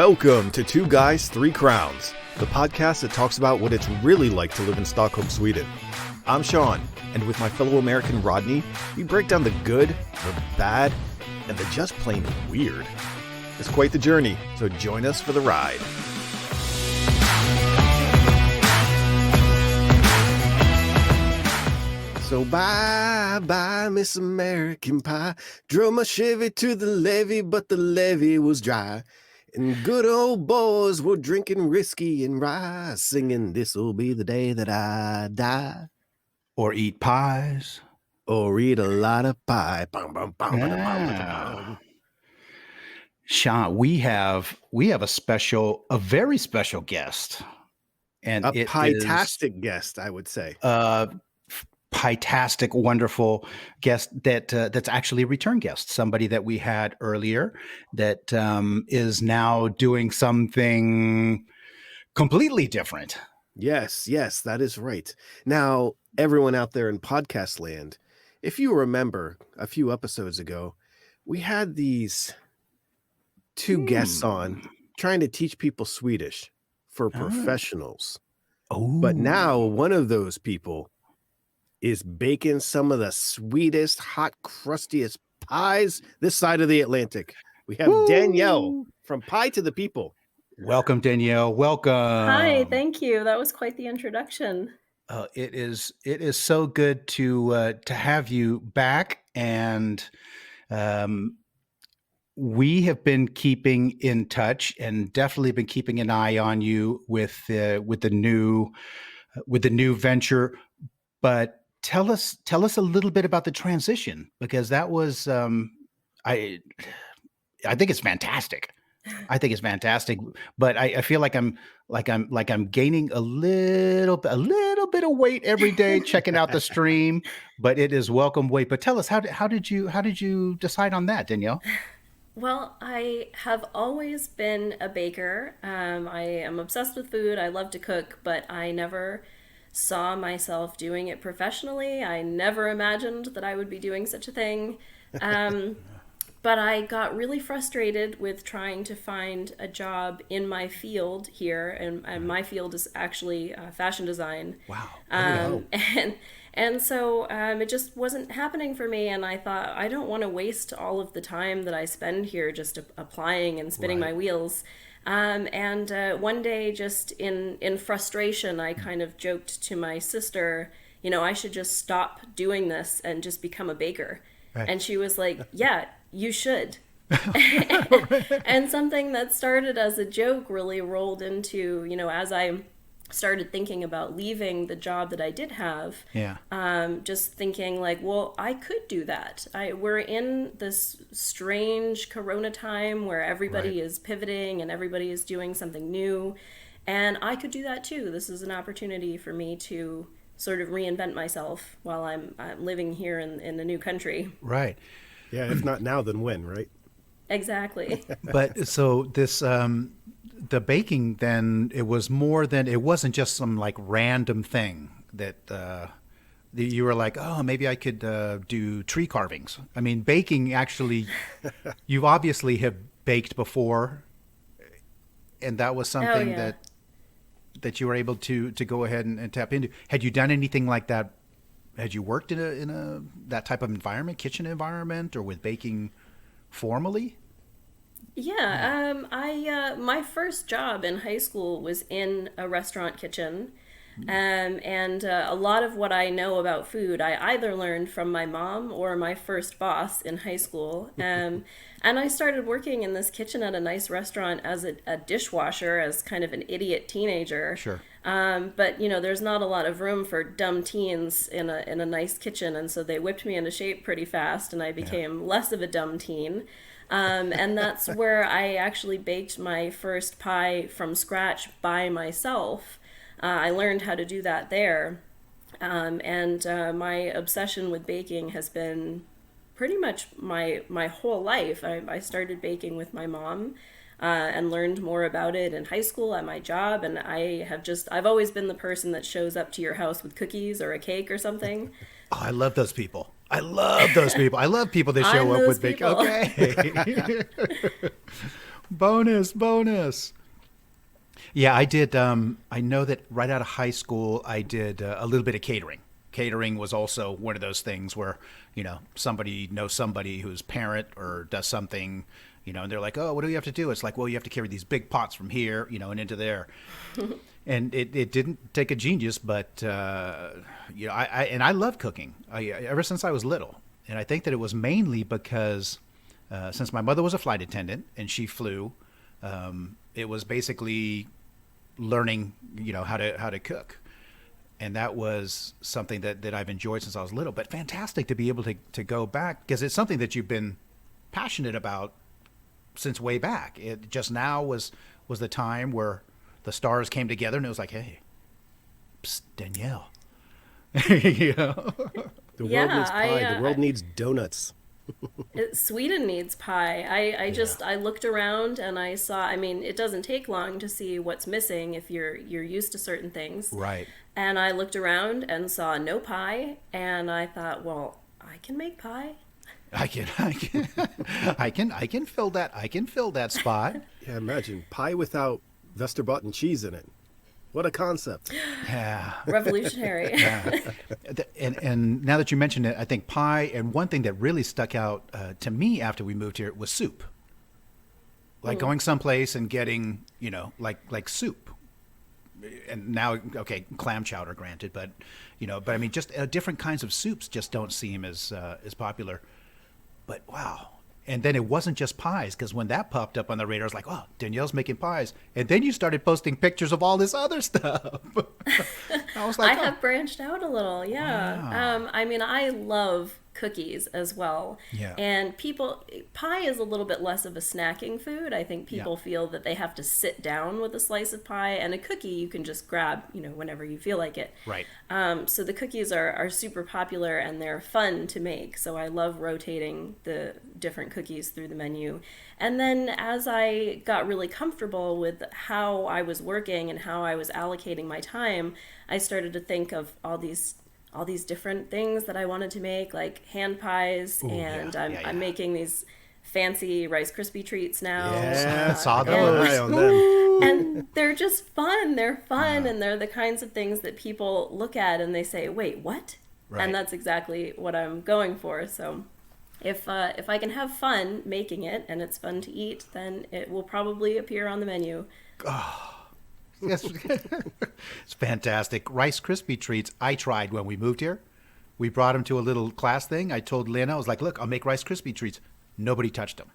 Welcome to Two Guys, Three Crowns, the podcast that talks about what it's really like to live in Stockholm, Sweden. I'm Sean, and with my fellow American Rodney, we break down the good, the bad, and the just plain weird. It's quite the journey, so join us for the ride. So bye, Miss American Pie. Drove my Chevy to the levee, but the levee was dry. And good old boys were drinking whiskey and rye, singing, "This'll be the day that I die." Or eat pies. Or eat a lot of pie. Sean, we have a very special guest. And a pie-tastic guest, I would say. Pie-tastic, wonderful guest that's actually a return guest, somebody that we had earlier that is now doing something completely different. Yes, that is right. Now, everyone out there in podcast land, if you remember a few episodes ago, we had these two guests on trying to teach people Swedish for professionals. But now one of those people is baking some of the sweetest, hot, crustiest pies this side of the Atlantic. We have Danielle from Pie to the People. Welcome, Danielle. Welcome. Hi, thank you. That was quite the introduction. It is so good to have you back, and we have been keeping in touch and definitely been keeping an eye on you with the new venture. But tell us a little bit about the transition, because that was I think it's fantastic. But I feel like I'm gaining a little bit of weight every day checking out the stream, but it is welcome weight. But tell us, how did you decide on that, Danielle? Well, I have always been a baker. I am obsessed with food. I love to cook, but I never saw myself doing it professionally. I never imagined that I would be doing such a thing. But I got really frustrated with trying to find a job in my field here, and my field is actually fashion design. Wow. And so it just wasn't happening for me, and I thought, I don't want to waste all of the time that I spend here just applying and spinning my wheels. And one day, just in frustration, I kind of joked to my sister, I should just stop doing this and just become a baker. Right. And she was like, yeah, you should. And something that started as a joke really rolled into, as I started thinking about leaving the job that I did have, just thinking like, well, I could do that. We're in this strange Corona time where everybody is pivoting and everybody is doing something new. And I could do that too. This is an opportunity for me to sort of reinvent myself while I'm living here in a new country. Right. Yeah, if not now, then when, right? Exactly. But so this, the baking, then it wasn't just some like random thing that you were like, oh, maybe I could do tree carvings. I mean, baking actually, you obviously have baked before, and that was something that you were able to go ahead and tap into. Had you done anything like that? Had you worked in a that type of environment, kitchen environment, or with baking formally? Yeah, my first job in high school was in a restaurant kitchen, and a lot of what I know about food I either learned from my mom or my first boss in high school. And I started working in this kitchen at a nice restaurant as a dishwasher, as kind of an idiot teenager. Sure. But there's not a lot of room for dumb teens in a nice kitchen, and so they whipped me into shape pretty fast, and I became less of a dumb teen. And that's where I actually baked my first pie from scratch by myself. I learned how to do that there. And my obsession with baking has been pretty much my whole life. I started baking with my mom and learned more about it in high school at my job. And I've always been the person that shows up to your house with cookies or a cake or something. Oh, I love those people. I love people that show up with big. Okay. Bonus. Yeah, I did. I know that right out of high school, I did a little bit of catering. Catering was also one of those things where, somebody knows somebody who's parent or does something, and they're like, oh, what do you have to do? It's like, well, you have to carry these big pots from here, and into there. And it didn't take a genius, but, I love cooking ever since I was little. And I think that it was mainly because since my mother was a flight attendant and she flew, it was basically learning, how to cook. And that was something that I've enjoyed since I was little, but fantastic to be able to go back because it's something that you've been passionate about since way back. It just now was the time where the stars came together and it was like, hey, psst, Danielle. The world needs pie. The world needs donuts. Sweden needs pie. I looked around and I saw, it doesn't take long to see what's missing if you're used to certain things. Right. And I looked around and saw no pie and I thought, well, I can make pie. I can fill that spot. Yeah, imagine pie without Westerbotten cheese in it. What a concept. Yeah. Revolutionary. Yeah. And now that you mentioned it, I think pie, and one thing that really stuck out to me after we moved here was soup. Like going someplace and getting, like soup. And now, okay, clam chowder, granted, but just different kinds of soups just don't seem as popular. But wow. And then it wasn't just pies, because when that popped up on the radar, I was like, oh, Danielle's making pies. And then you started posting pictures of all this other stuff. I was like, I have branched out a little, yeah. Wow. I love cookies as well. Yeah. And pie is a little bit less of a snacking food. I think people feel that they have to sit down with a slice of pie, and a cookie you can just grab, whenever you feel like it. Right. So the cookies are super popular and they're fun to make. So I love rotating the different cookies through the menu. And then as I got really comfortable with how I was working and how I was allocating my time, I started to think of all these different things that I wanted to make, like hand pies. Ooh, and I'm making these fancy Rice Krispie treats now. Yeah, saw those. And they're just fun. They're fun, and they're the kinds of things that people look at and they say, wait, what? Right. And that's exactly what I'm going for. So if I can have fun making it and it's fun to eat, then it will probably appear on the menu. Oh. Yes, it's fantastic. Rice Krispie treats I tried when we moved here. We brought them to a little class thing. I told Lynn, I was like, look, I'll make Rice Krispie treats. Nobody touched them.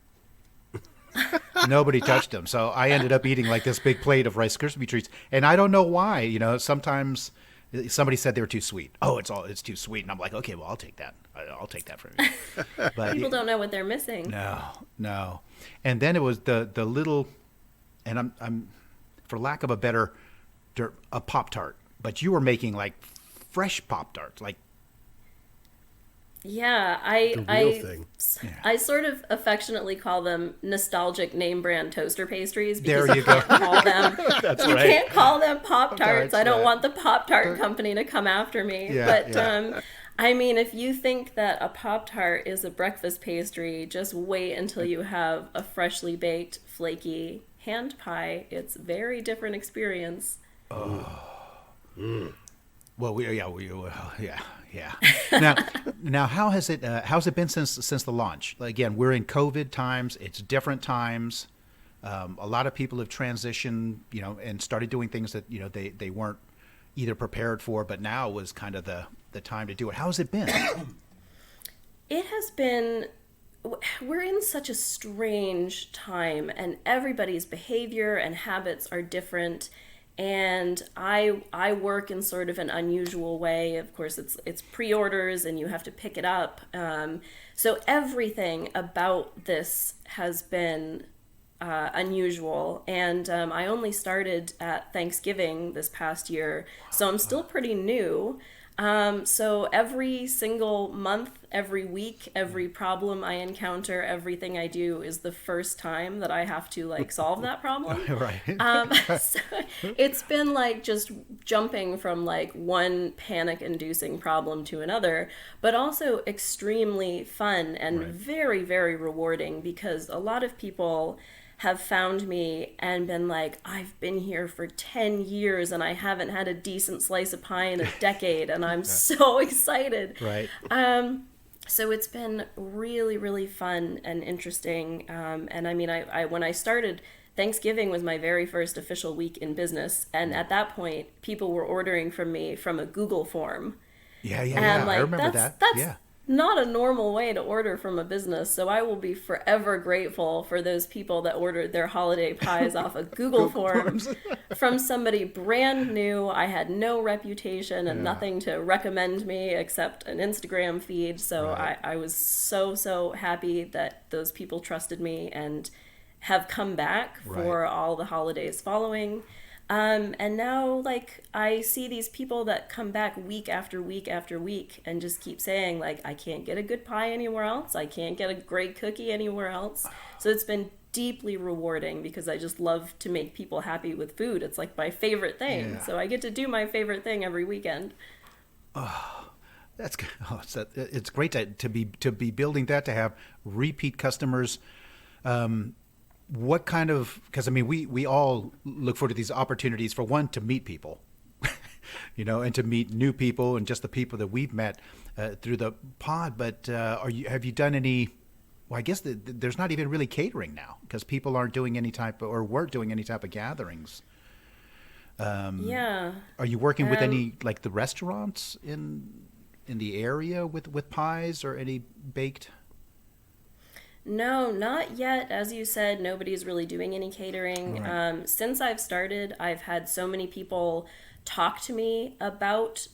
Nobody touched them. So I ended up eating like this big plate of Rice Krispie treats. And I don't know why. Sometimes somebody said they were too sweet. Oh, it's too sweet. And I'm like, okay, well, I'll take that. I'll take that from you. But people don't know what they're missing. No. And then it was the little, and I'm for lack of a better, a Pop-Tart. But you were making like fresh Pop-Tarts, like. Yeah, I sort of affectionately call them nostalgic name brand toaster pastries. There you go. Call them, That's you right. can't call them Pop-Tarts. I don't want the Pop-Tart company to come after me. Yeah. If you think that a Pop-Tart is a breakfast pastry, just wait until you have a freshly baked, flaky hand pie. It's a very different experience. Oh. Mm. Well, yeah. Now, how's it been since the launch? Again, we're in COVID times. It's different times. A lot of people have transitioned, and started doing things that they weren't either prepared for, but now was kind of the time to do it. How's it been? It has been. We're in such a strange time, and everybody's behavior and habits are different. And I work in sort of an unusual way. Of course, it's pre-orders and you have to pick it up. So everything about this has been unusual. And I only started at Thanksgiving this past year, so I'm still pretty new. So every single month, every week, every problem I encounter, everything I do is the first time that I have to solve that problem. Right. So it's been just jumping from one panic-inducing problem to another, but also extremely fun and very, very rewarding, because a lot of people have found me and been like, I've been here for 10 years and I haven't had a decent slice of pie in a decade, and I'm so excited. Right. So it's been really, really fun and interesting. And I mean, I when I started, Thanksgiving was my very first official week in business. And at that point, people were ordering from me from a Google form. Yeah. And like, I remember that's yeah. not a normal way to order from a business. So I will be forever grateful for those people that ordered their holiday pies off a Google form from somebody brand new. I had no reputation and nothing to recommend me except an Instagram feed. So I was so happy that those people trusted me and have come back for all the holidays following. And now, like, I see these people that come back week after week after week and just keep saying, like, I can't get a good pie anywhere else. I can't get a great cookie anywhere else. So it's been deeply rewarding because I just love to make people happy with food. It's like my favorite thing. Yeah. So I get to do my favorite thing every weekend. That's it's great to be building that, to have repeat customers. What kind of, because I mean, we all look forward to these opportunities, for one, to meet people, and to meet new people, and just the people that we've met through the pod. But have you done any? Well, I guess there's not even really catering now, because people aren't doing any type of, or weren't doing any type of gatherings. Yeah. Are you working with any, like, the restaurants in the area with pies or any baked? No, not yet. As you said, nobody's really doing any catering. Right. Since I've started, I've had so many people talk to me about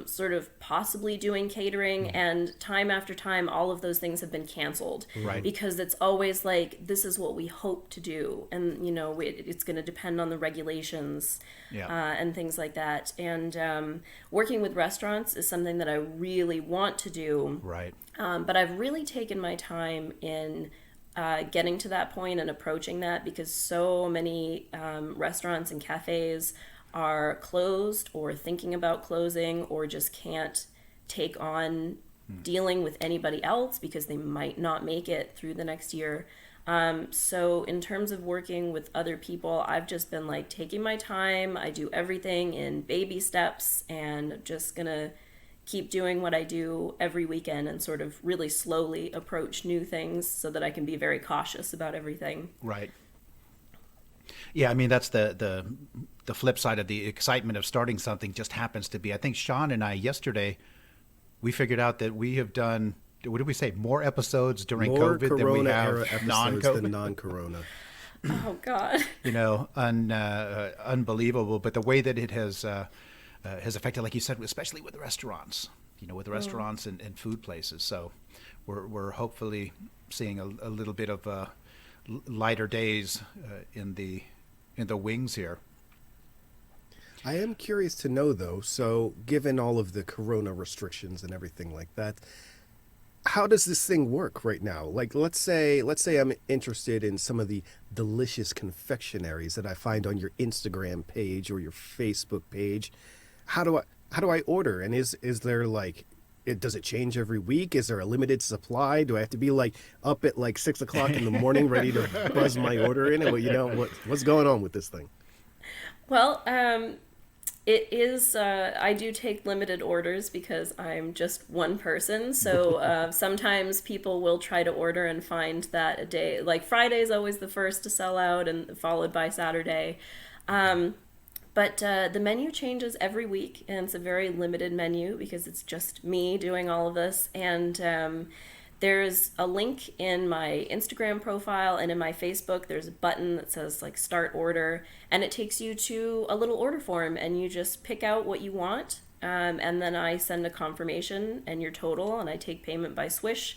sort of possibly doing catering, and time after time, all of those things have been canceled. Right. Because it's always like, this is what we hope to do, and it's going to depend on the regulations and things like that. And working with restaurants is something that I really want to do. Right. But I've really taken my time in getting to that point and approaching that, because so many restaurants and cafes are closed or thinking about closing, or just can't take on dealing with anybody else because they might not make it through the next year. So in terms of working with other people, I've just been like taking my time. I do everything in baby steps, and just gonna keep doing what I do every weekend and sort of really slowly approach new things so that I can be very cautious about everything. Right. Yeah, I mean, that's the flip side of the excitement of starting something. Just happens to be, I think Sean and I yesterday, we figured out that we have done, what did we say, more episodes during COVID than we have non-COVID. Than non-corona. Oh God. Unbelievable. But the way that it has affected, like you said, especially with restaurants, with restaurants and food places. So we're hopefully seeing a little bit of lighter days in the wings here. I am curious to know, though, so given all of the corona restrictions and everything like that, how does this thing work right now? Like, let's say I'm interested in some of the delicious confectionaries that I find on your Instagram page or your Facebook page. How do I order? And is there, like, does it change every week? Is there a limited supply? Do I have to be like up at like 6 o'clock in the morning ready to buzz my order in? What's going on with this thing? Well, it is, I do take limited orders because I'm just one person. So sometimes people will try to order and find that a day, like Friday is always the first to sell out, and followed by Saturday. But the menu changes every week, and it's a very limited menu because it's just me doing all of this. And there's a link in my Instagram profile, and in my Facebook, there's a button that says like start order, and it takes you to a little order form, and you just pick out what you want. And then I send a confirmation and your total, and I take payment by Swish.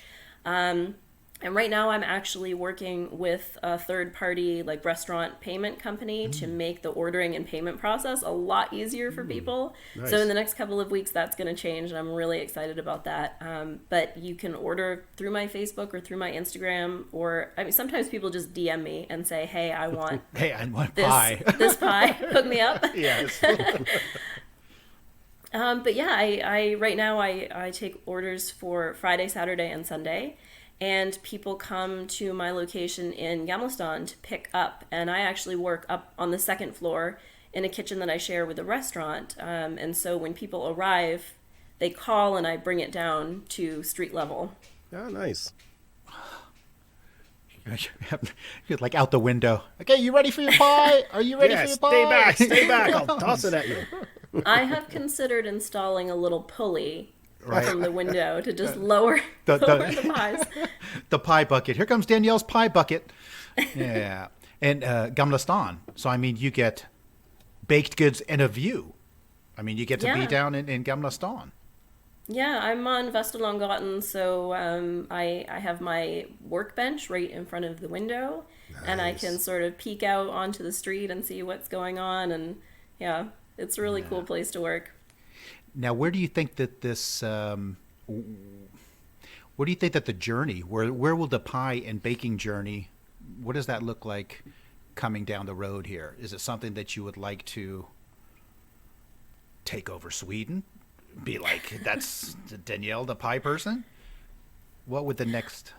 And right now I'm actually working with a third-party like restaurant payment company to make the ordering and payment process a lot easier for people. Nice. So in the next couple of weeks, that's going to change, and I'm really excited about that. But you can order through my Facebook or through my Instagram, or I mean, sometimes people just DM me and say, "Hey, I want this pie. This pie. Hook me up." Yes. But yeah, I right now I take orders for Friday, Saturday, and Sunday. and people come to my location in Gamla Stan to pick up. And I actually work up on the second floor in a kitchen that I share with a restaurant. And so when people arrive, they call and I bring it down to street level. Oh, nice. You're like out the window. Okay, you ready for your pie? Are you ready for your pie? Stay back. I'll toss it at you. I have considered installing a little pulley from the window to just lower the pies. The pie bucket. Here comes Danielle's pie bucket. Yeah. And Gamla Stan. So, I mean, you get baked goods and a view. I mean, you get to be down in Gamla Stan. Yeah, I'm on Västerlånggatan, so I have my workbench right in front of the window, and I can sort of peek out onto the street and see what's going on, and yeah, it's a really cool place to work. Now, where do you think that this, where do you think that the journey, where will the pie and baking journey, what does that look like coming down the road here? Is it something that you would like to take over Sweden? Be like, that's Danielle, the pie person? What would the next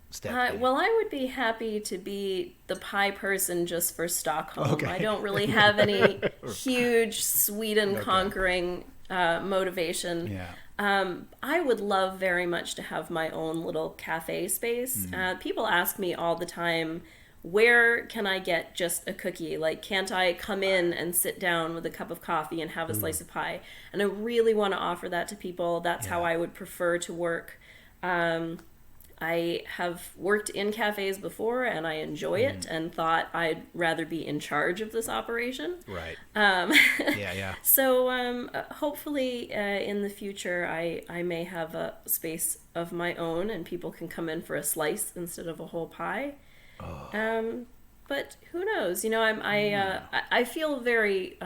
step be? Well, I would be happy to be the pie person just for Stockholm. Okay. I don't really have any huge Sweden conquering motivation. Yeah. I would love very much to have my own little cafe space. People ask me all the time, where can I get just a cookie? Like, can't I come in and sit down with a cup of coffee and have a slice of pie? And I really want to offer that to people. That's how I would prefer to work. I have worked in cafes before and I enjoy it and thought I'd rather be in charge of this operation. Right. Yeah. So hopefully in the future I may have a space of my own and people can come in for a slice instead of a whole pie. But who knows? You know, I feel very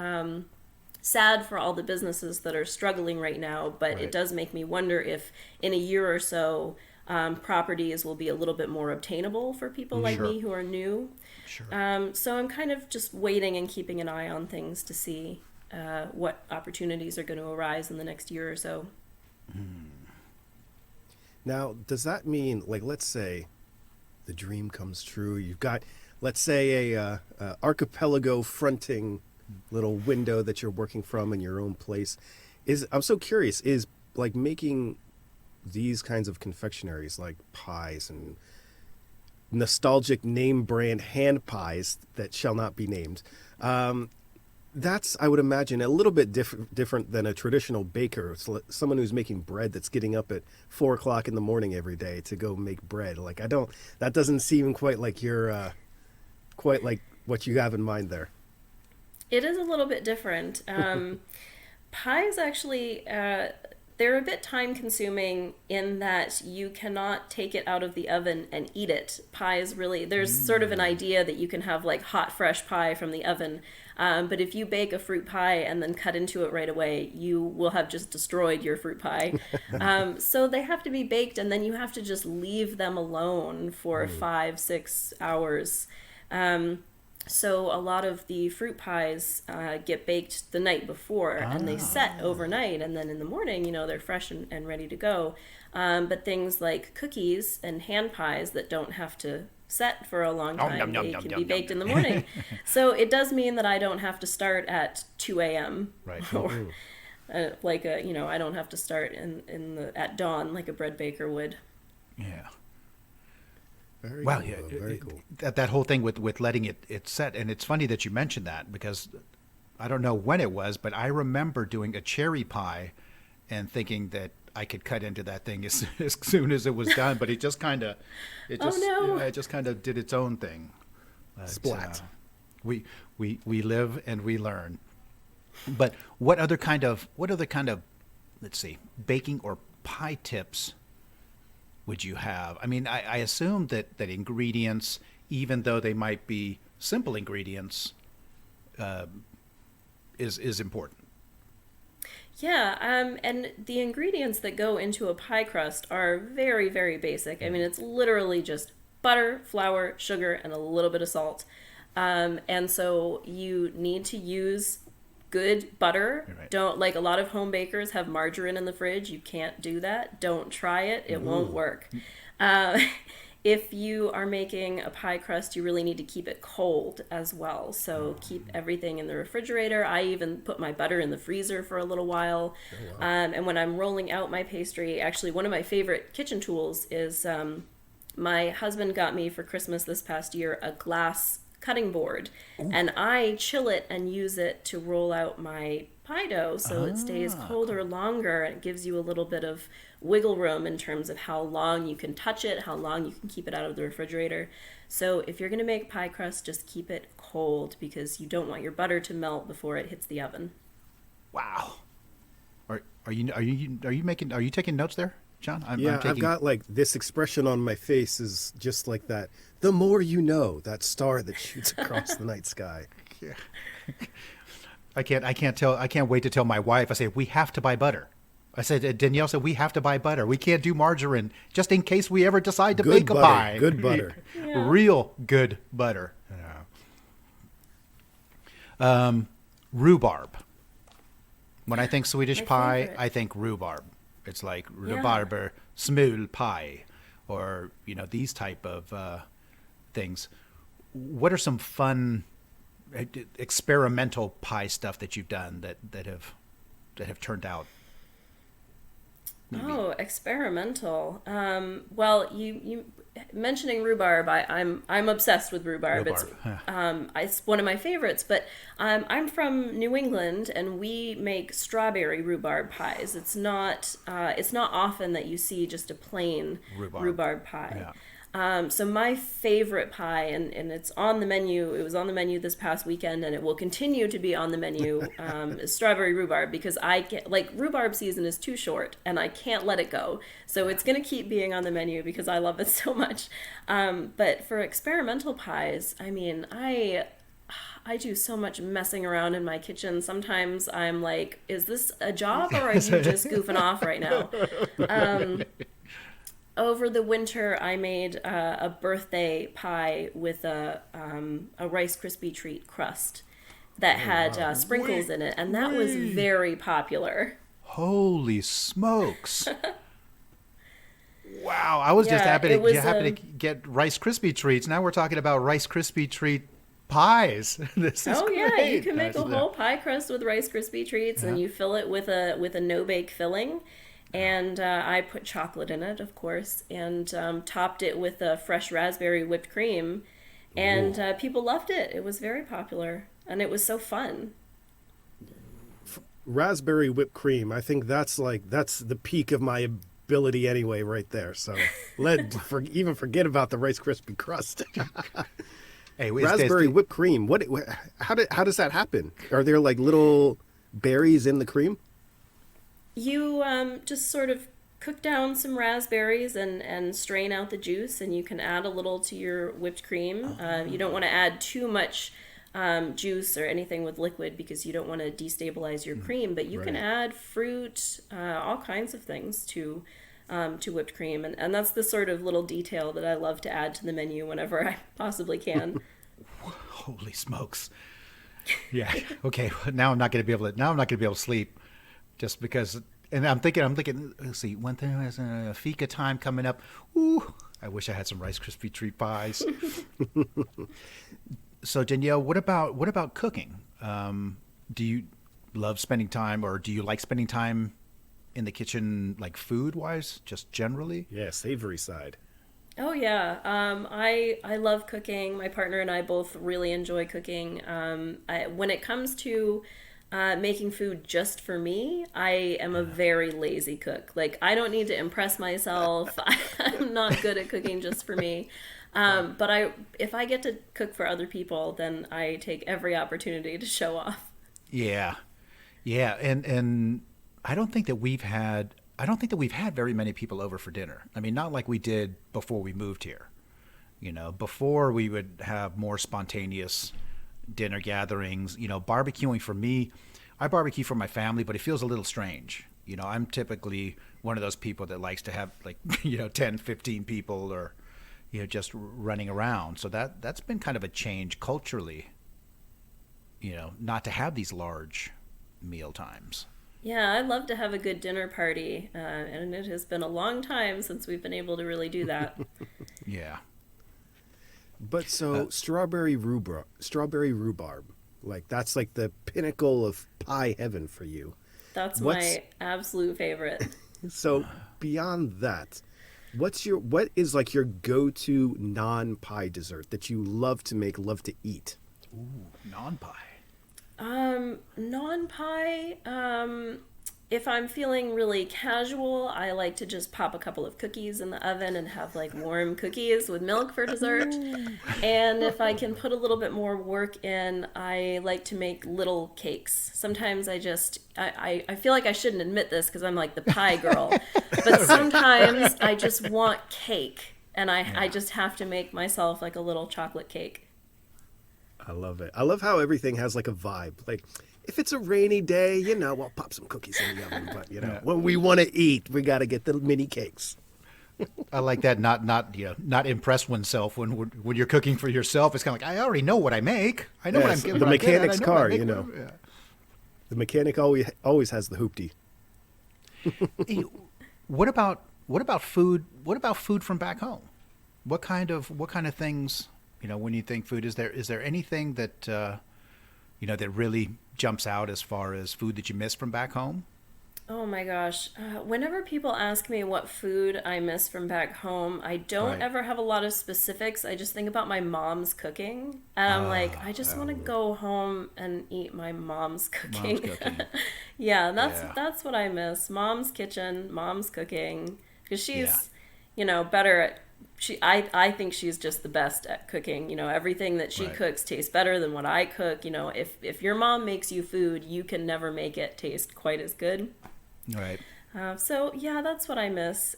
sad for all the businesses that are struggling right now, but it does make me wonder if in a year or so properties will be a little bit more obtainable for people like me who are new. Sure. So I'm kind of just waiting and keeping an eye on things to see what opportunities are going to arise in the next year or so. Now, does that mean, like, let's say the dream comes true. You've got, let's say, a archipelago fronting little window that you're working from in your own place. I'm so curious, is like making these kinds of confectionaries like pies and nostalgic name brand hand pies that shall not be named, that's, I would imagine, a little bit different than a traditional baker. It's like someone who's making bread that's getting up at 4 o'clock in the morning every day to go make bread. Like, that doesn't seem quite like quite like what you have in mind there. It is a little bit different. Pies actually, they're a bit time consuming in that you cannot take it out of the oven and eat it. Pies really, there's sort of an idea that you can have like hot, fresh pie from the oven. But if you bake a fruit pie and then cut into it right away, you will have just destroyed your fruit pie. So they have to be baked and then you have to just leave them alone for 5-6 hours. So a lot of the fruit pies get baked the night before and they set overnight. And then in the morning, you know, they're fresh and ready to go. But things like cookies and hand pies that don't have to set for a long time, they can be baked in the morning. So it does mean that I don't have to start at 2 a.m. Right. Or like I don't have to start at dawn like a bread baker would. Yeah. Very Wow, cool. yeah, Very cool. That whole thing with letting it set, and it's funny that you mentioned that because I don't know when it was, but I remember doing a cherry pie and thinking that I could cut into that thing as soon as it was done, but it just kind of did its own thing. But, Splat. We live and we learn. But what other kind of let's see, baking or pie tips would you have? I mean, I assume that ingredients, even though they might be simple ingredients, is important. Yeah, and the ingredients that go into a pie crust are very, very basic. I mean, it's literally just butter, flour, sugar, and a little bit of salt. And so you need to use good butter. Right. Don't, like, a lot of home bakers have margarine in the fridge. You can't do that. Don't try it. It won't work. Uh, if you are making a pie crust, you really need to keep it cold as well. So keep everything in the refrigerator. I even put my butter in the freezer for a little while. And when I'm rolling out my pastry, actually one of my favorite kitchen tools is my husband got me for Christmas this past year a glass cutting board. And I chill it and use it to roll out my pie dough so it stays colder longer. It gives you a little bit of wiggle room in terms of how long you can touch it, how long you can keep it out of the refrigerator. So if you're going to make pie crust, just keep it cold because you don't want your butter to melt before it hits the oven. Wow. Are you taking notes there, John? I've got like this expression on my face is just like that. The more you know, that star that shoots across the night sky. Yeah. I can't wait to tell my wife. I say, we have to buy butter. I said, Danielle said, we have to buy butter. We can't do margarine just in case we ever decide to bake a pie. Good butter. Yeah. Real good butter. Rhubarb. When I think Swedish pie, favorite. I think rhubarb. It's like rhubarber smul pie, or these type of things. What are some fun experimental pie stuff that you've done that have turned out? Maybe. Oh, experimental. Well, you mentioning rhubarb, I'm obsessed with rhubarb. It's one of my favorites. But I'm from New England, and we make strawberry rhubarb pies. It's not often that you see just a plain rhubarb pie. Yeah. So my favorite pie, and it's on the menu, it was on the menu this past weekend, and it will continue to be on the menu, is strawberry rhubarb, because rhubarb season is too short, and I can't let it go. So it's going to keep being on the menu because I love it so much. But for experimental pies, I mean, I do so much messing around in my kitchen. Sometimes I'm like, is this a job, or are you just goofing off right now? Over the winter, I made a birthday pie with a Rice Krispie treat crust that had sprinkles in it, and that was very popular. Holy smokes! Wow, I was just happy to get Rice Krispie treats. Now we're talking about Rice Krispie treat pies. This is great. You can make a whole pie crust with Rice Krispie treats, and you fill it with a no-bake filling. And I put chocolate in it, of course, and topped it with a fresh raspberry whipped cream. And people loved it. It was very popular, and it was so fun. Raspberry whipped cream. I think that's the peak of my ability anyway, right there. So even forget about the Rice Krispie crust. Hey, raspberry whipped cream. How does that happen? Are there like little berries in the cream? You just sort of cook down some raspberries and strain out the juice, and you can add a little to your whipped cream. You don't want to add too much juice or anything with liquid because you don't want to destabilize your cream, but you can add fruit, all kinds of things to whipped cream, and that's the sort of little detail that I love to add to the menu whenever I possibly can. Holy smokes! Yeah. Okay. Now I'm not going to be able to sleep. Just because, and I'm thinking, let's see, one thing is a fika time coming up. Ooh, I wish I had some Rice Krispie treat pies. So Danielle, what about cooking? Do you love spending time, or do you like spending time in the kitchen, like food-wise, just generally? Yeah, savory side. Oh yeah, I love cooking. My partner and I both really enjoy cooking. When it comes to making food just for me, I am a very lazy cook. Like, I don't need to impress myself. I'm not good at cooking just for me. But if I get to cook for other people, then I take every opportunity to show off. Yeah. Yeah. And I don't think that we've had very many people over for dinner. I mean, not like we did before we moved here. Before we would have more spontaneous dinner gatherings. Barbecuing for me, I barbecue for my family, but it feels a little strange. I'm typically one of those people that likes to have 10, 15 people, or just running around. So that's been kind of a change culturally, not to have these large meal times. Yeah, I'd love to have a good dinner party, and it has been a long time since we've been able to really do that. Yeah. But so strawberry rhubarb, like that's like the pinnacle of pie heaven for you. That's What's my absolute favorite. so beyond that? What is like your go-to non-pie dessert that you love to make, love to eat? Ooh, non-pie. Non-pie, if I'm feeling really casual, I like to just pop a couple of cookies in the oven and have like warm cookies with milk for dessert. And if I can put a little bit more work in, I like to make little cakes. Sometimes I feel like I shouldn't admit this because I'm like the pie girl, but sometimes I just want cake, and I just have to make myself like a little chocolate cake. I love it. I love how everything has like a vibe. Like if it's a rainy day, we'll pop some cookies in the oven. But when we want to eat, we got to get the mini cakes. I like that. Not impress oneself when you're cooking for yourself. It's kind of like, I already know what I make. I know what I'm getting. The mechanic's car, The mechanic always has the hoopty. Hey, what about food? What about food from back home? What kind of things? When you think food, is there anything that that really jumps out as far as food that you miss from back home? Oh my gosh. Whenever people ask me what food I miss from back home, I don't ever have a lot of specifics. I just think about my mom's cooking. And I'm like, I just want to go home and eat my mom's cooking. Yeah, that's what I miss. Mom's kitchen, mom's cooking. Because she's, better at... I think she's just the best at cooking. Everything that she cooks tastes better than what I cook. If your mom makes you food, you can never make it taste quite as good. Right. So yeah, that's what I miss.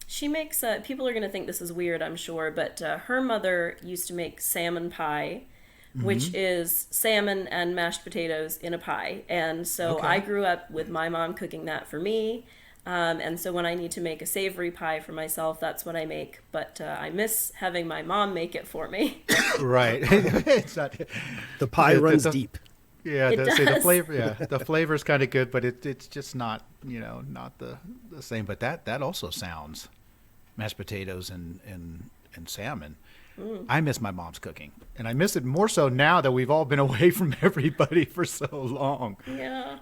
She makes, people are going to think this is weird, I'm sure, but her mother used to make salmon pie, which is salmon and mashed potatoes in a pie. And so I grew up with my mom cooking that for me. And so when I need to make a savory pie for myself, that's what I make. But I miss having my mom make it for me. Right. It's not, the pie runs deep. Yeah, the flavor. Yeah, the flavor is kind of good, but it's just not not the same. But that also sounds mashed potatoes and salmon. I miss my mom's cooking, and I miss it more so now that we've all been away from everybody for so long. Yeah.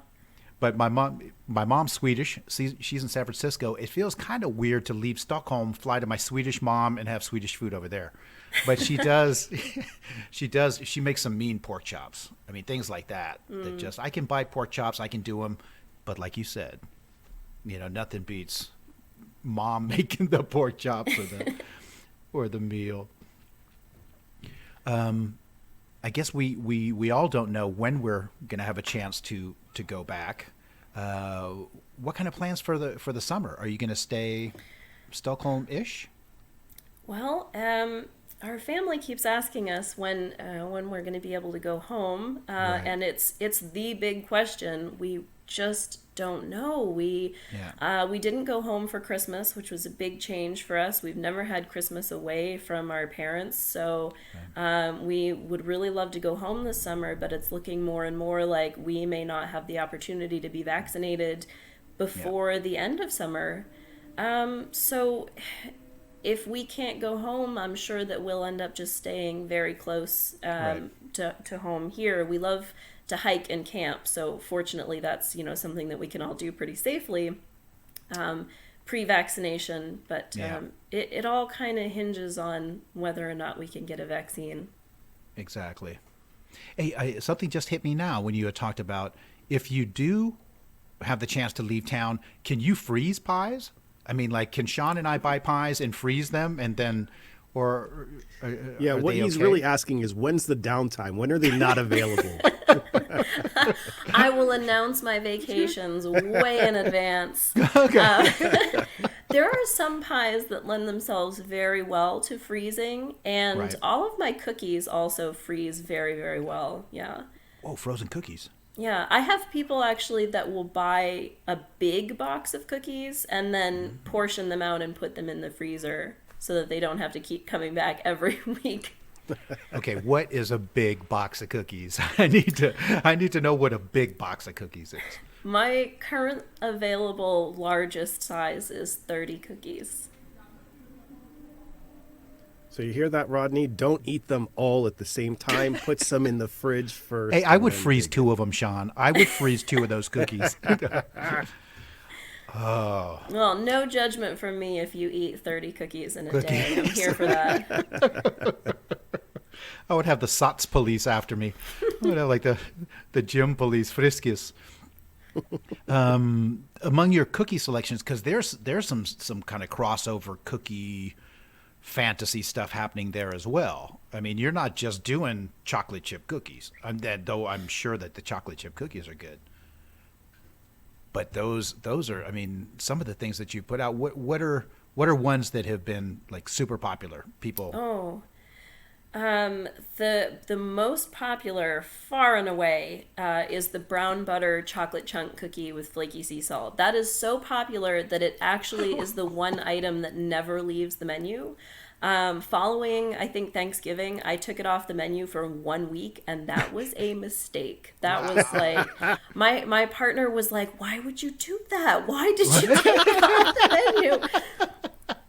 But my mom's Swedish. She's in San Francisco. It feels kind of weird to leave Stockholm, fly to my Swedish mom, and have Swedish food over there. But she does. She makes some mean pork chops. I mean, things like that. That just, I can buy pork chops. I can do them. But like you said, nothing beats mom making the pork chops or the meal. I guess we all don't know when we're going to have a chance to go back. What kind of plans for the summer? Are you going to stay Stockholm-ish? Well, our family keeps asking us when we're going to be able to go home, and it's the big question. We just don't know. We didn't go home for Christmas, which was a big change for us. We've never had Christmas away from our parents, so we would really love to go home this summer, but it's looking more and more like we may not have the opportunity to be vaccinated before the end of summer. So if we can't go home, I'm sure that we'll end up just staying very close to home here. We love to hike and camp, so fortunately that's something that we can all do pretty safely pre-vaccination, but it all kind of hinges on whether or not we can get a vaccine. Exactly. Hey, something just hit me now when you had talked about if you do have the chance to leave town, can you freeze pies? I mean, like, can Sean and I buy pies and freeze them and then, or what he's really asking is, when's the downtime? When are they not available? I will announce my vacations way in advance. Okay. There are some pies that lend themselves very well to freezing, and all of my cookies also freeze very, very well. Yeah. Oh, frozen cookies. Yeah, I have people actually that will buy a big box of cookies and then portion them out and put them in the freezer so that they don't have to keep coming back every week. Okay, what is a big box of cookies? I need to know what a big box of cookies is. My current available largest size is 30 cookies. So you hear that, Rodney? Don't eat them all at the same time. Put some in the fridge first. Hey, I would freeze 2 of them, Sean. I would freeze 2 of those cookies. Oh. Well, no judgment from me if you eat 30 cookies in a day. I'm here for that. I would have the SOTS police after me. I would have like the gym police, friskis. Among your cookie selections, because there's some kind of crossover cookie fantasy stuff happening there as well. I mean, you're not just doing chocolate chip cookies, though I'm sure that the chocolate chip cookies are good. But those are, I mean, some of the things that you put out. What are ones that have been like super popular? People. The most popular, far and away, is the brown butter chocolate chunk cookie with flaky sea salt. That is so popular that it actually is the one item that never leaves the menu. Following, I think, Thanksgiving, I took it off the menu for 1 week, and that was a mistake. That was like, my partner was like, "Why would you do that? Why did you take it off the menu?"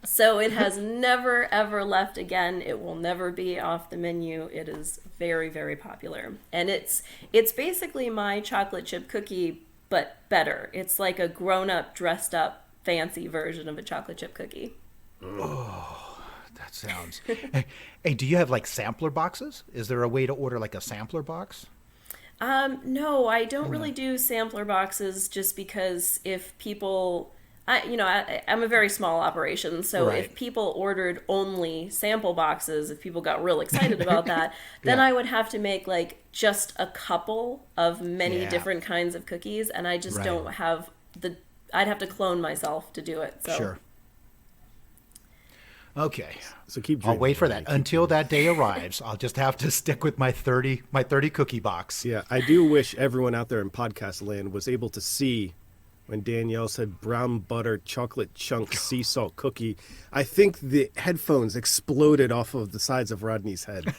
So it has never, ever left again. It will never be off the menu. It is very, very popular. And it's basically my chocolate chip cookie, but better. It's like a grown-up, dressed-up, fancy version of a chocolate chip cookie. Oh. That sounds. Hey, do you have like sampler boxes? Is there a way to order like a sampler box? No, I don't really do sampler boxes just because if people, I'm a very small operation. So Right. if people ordered only sample boxes, if people got real excited about that, then I would have to make like just a couple of many different kinds of cookies. And I just don't have I'd have to clone myself to do it. So. Sure. Okay. So keep. I'll wait for that Rodney. until that day arrives. I'll just have to stick with my 30 cookie box. Yeah, I do wish everyone out there in podcast land was able to see when Danielle said brown butter chocolate chunk sea salt cookie. I think the headphones exploded off of the sides of Rodney's head.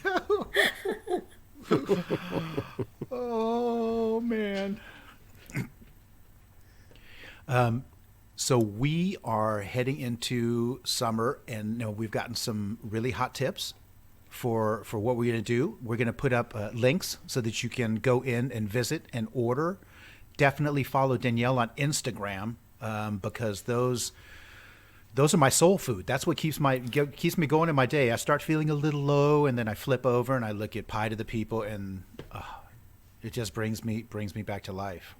Oh man. So we are heading into summer, and we've gotten some really hot tips for what we're going to do. We're going to put up links so that you can go in and visit and order. Definitely follow Danielle on Instagram because those are my soul food. That's what keeps me going in my day. I start feeling a little low, and then I flip over and I look at Pie to the People, and it just brings me back to life.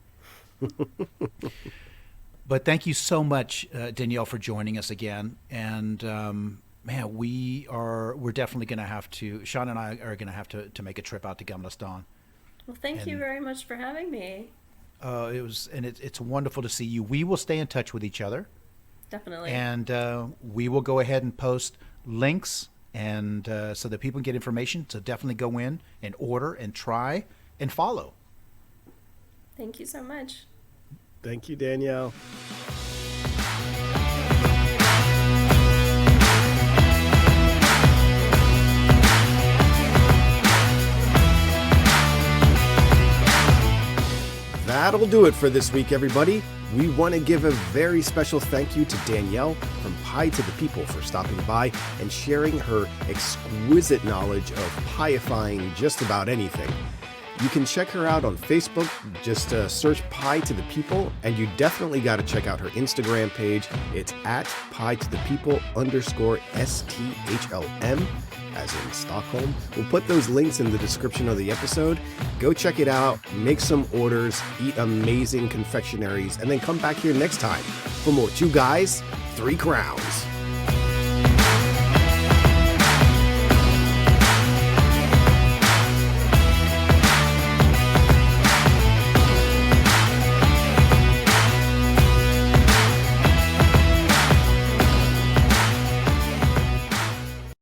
But thank you so much, Danielle, for joining us again. And man, we're definitely going to have to. Sean and I are going to have to make a trip out to Gamla Stan. Well, thank you very much for having me. It's wonderful to see you. We will stay in touch with each other. Definitely. And we will go ahead and post links and so that people can get information. So definitely go in and order and try and follow. Thank you so much. Thank you, Danielle. That'll do it for this week, everybody. We want to give a very special thank you to Danielle from Pie to the People for stopping by and sharing her exquisite knowledge of pie-ifying just about anything. You can check her out on Facebook. Just search Pie to the People, and you definitely got to check out her Instagram page. It's at Pie to the People _STHLM, as in Stockholm. We'll put those links in the description of the episode. Go check it out, make some orders, eat amazing confectionaries, and then come back here next time for more Two Guys, Three Crowns.